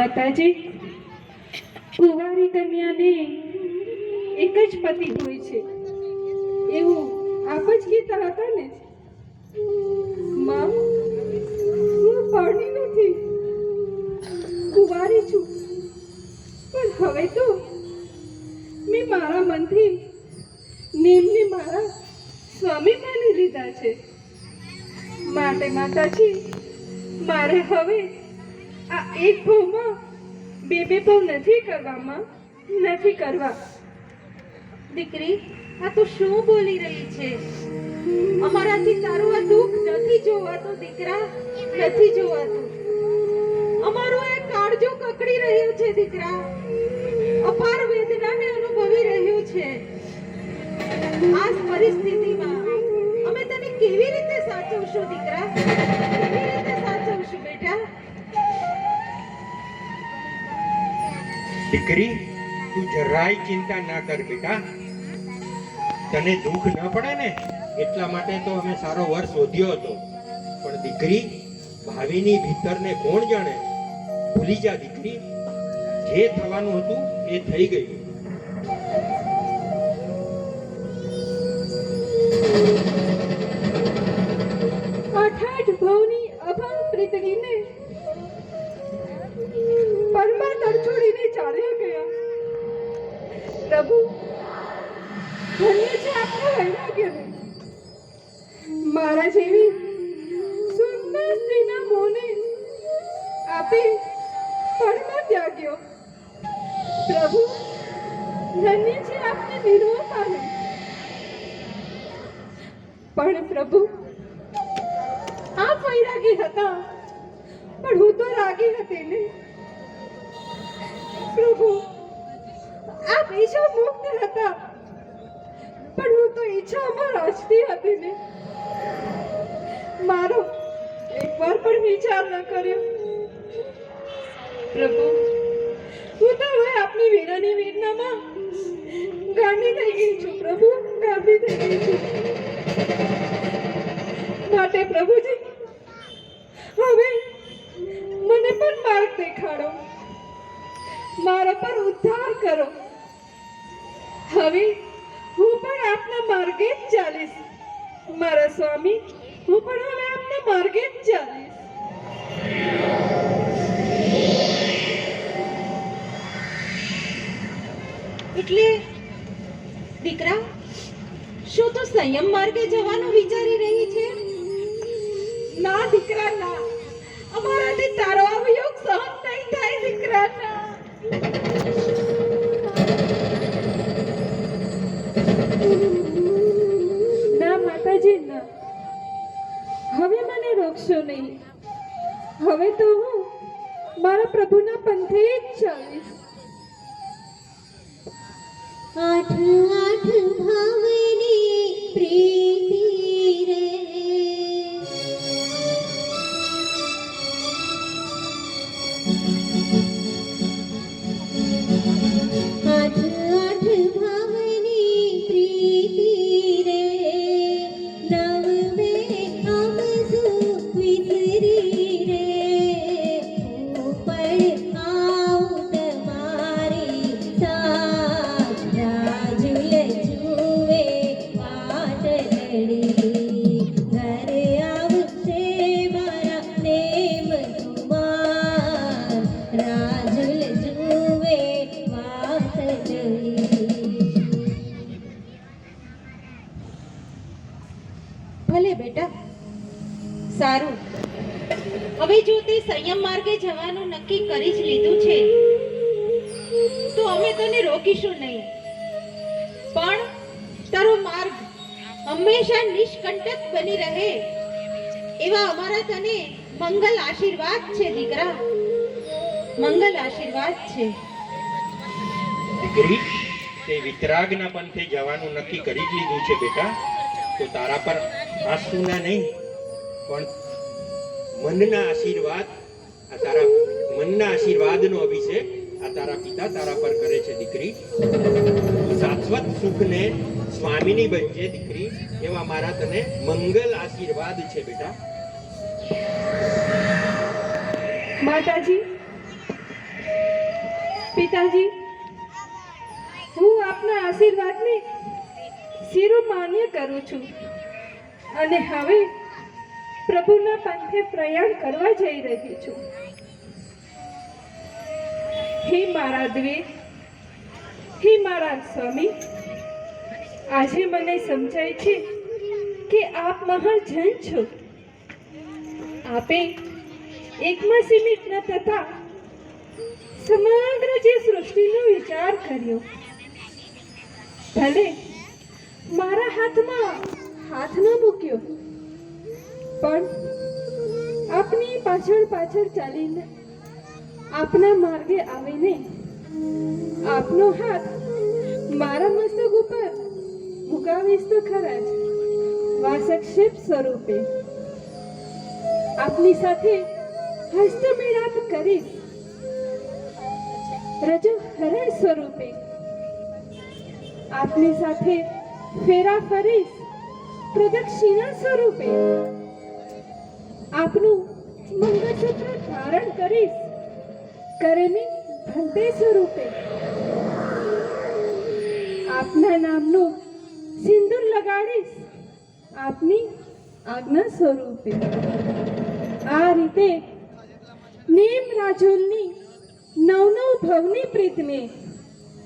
માતાજી, કુંવારી કન્યાને એક જ પતિ હોય છે એવું આપ જ કહેતા હતા ને? માં, હું પરણી નથી, કુંવારી છું, પણ હવે તો મેં મારા મનથી નેમને મારા સ્વામી માની લીધા છે. માટે માતાજી, મારે હવે આ એક ભાવમાં બે ભાવ નથી કરવામાં, નથી કરવા. દીકરી, આ તો શું બોલી રહી છે? અમારાથી તારું આ દુઃખ નથી જોવાતું દીકરા, નથી જોવાતું. અમારું એક કાળજો કકડી રહ્યું છે દીકરા, અપાર વેદનાને અનુભવી રહ્યું છે. આ પરિસ્થિતિમાં અમે તને કેવી રીતે સાચવશું દીકરા? કેવી રીતે સાચવશું બેટા? દીકરી, તું જરાય ચિંતા ના કર બેટા. તને દુઃખ ન પડે ને એટલા માટે તો અમે સારો વર શોધ્યો હતો. પણ દીકરી, ભાવિની ભીતરને કોણ જાણે? ભૂલી જા દીકરી, જે થવાનું હતું એ થઈ ગયું. આઠ ભાવની અભંગ પ્રીતડીને પરમાતર છોડીને ચાલ્યા ગયા. પ્રભુ, ધન્ય છે આપના વૈરાગ્યને. મારા જેવી સુંદર સ્ત્રીના મોને આપે પરમા ત્યાગ્યો. પ્રભુ, ધન્ય છે આપને નિર્વતાને. પણ પ્રભુ, આપ વૈરાગી હતા, પણ હું તો રાગી હતી ને. પ્રભુ, આપ ઈચ્છા મુક્ત હતા, પણ હું તો ઈચ્છામાં રાજતી હતી ને. મારો એકવાર પણ વિચાર ન કર્યો. પ્રભુ, હું તો હવે આપની વીરાની વેદનામાં ગાંડી થઈ ગઈ છું. પ્રભુ, ગાંડી થઈ ગઈ છું. માટે પ્રભુજી, હવે મને પણ માર્ગ દેખાડો, મારા પર ઉદ્ધાર કરો. હવે હું પણ આપના માર્ગે જ ચાલીશ. મારા સ્વામી, હું પણ હવે આપના માર્ગે જ ચાલીશ. એટલે દીકરા, શું તું સંયમ માર્ગે જવાનું વિચારી રહી છે? ના દીકરા, ના. અમારાથી તારો આ વિયોગ સહન નહીં થાય દીકરા, ના. ના માતાજી, ના. હવે મને રોકશો નહીં. હવે તો હું મારા પ્રભુના પંથે જ ચાલીશ. આઠ આઠ ભાવની પ્રીતિ રે, આઠ આઠ ભાવની પ્રીતિ રે, નવ મે આમ સુવિતરી રે, હું પણ આવું તમારી સાથ, રાજુલ જુએ વાટ લડી, ઘરે આવશે મારા પ્રેમ કુમાર, રાજુલ જુએ વાટ લડી. ભલે બેટા, સારું. હવે જો તે સંયમ માર્ગે જવાનું નક્કી કરી જ લીધું છે તો અમે તને રોકીશું નહીં. પણ તારો માર્ગ હંમેશા નિષ્કંટક બની રહે એવા અમારા તને મંગલ આશીર્વાદ છે દીકરા, મંગલ આશીર્વાદ છે. દીકરી, તે વિતરાગના પંથે જવાનું નક્કી કરી જ લીધું છે બેટા. તો તારા પર આંસુના નહીં પણ મનના આશીર્વાદ, આ તારા મનના આશીર્વાદનો અભિષેક આ તારા પિતા તારા પર કરે છે દીકરી. શાશ્વત સુખને સ્વામીની બનજે દીકરી, એવા મારા તને મંગલ આશીર્વાદ છે બેટા. માતાજી, પિતાજી, હું આપના આશીર્વાદને શિરોમાન્ય કરું છું અને હવે પ્રભુના પંથે પ્રયાણ કરવા જઈ રહી છું. હે મારા દ્વેષ, હે મારા સ્વામી, આજે મને સમજાય છે કે આપ મહાજન છો. આપે એકમાં સીમિત ન થતા સમગ્ર જે સૃષ્ટિનો વિચાર કર્યો. ભલે મારા હાથમાં હાથ ન મૂક્યો, પણ આપની પાછળ પાછળ ચાલીને આપના માર્ગે આવીને આપનો હાથ મારા મસ્તક ઉપર મુકાવીશ તો ખરા જ, વાસક્ષેપ સ્વરૂપે આપની સાથે હસ્તમેળાપ કરીશ, રજો હરણ સ્વરૂપે આપની સાથે ફેરા ફરીશ, પ્રદક્ષિણા સ્વરૂપે આપનું મંગળસૂત્ર ધારણ કરીશ, કરેની ભંતે સ્વરૂપે આપના નામનું સિંદૂર લગાડીશ, આપની આજ્ઞા સ્વરૂપે. આ રીતે નેમ રાજુલની નવ ભવની પ્રીતને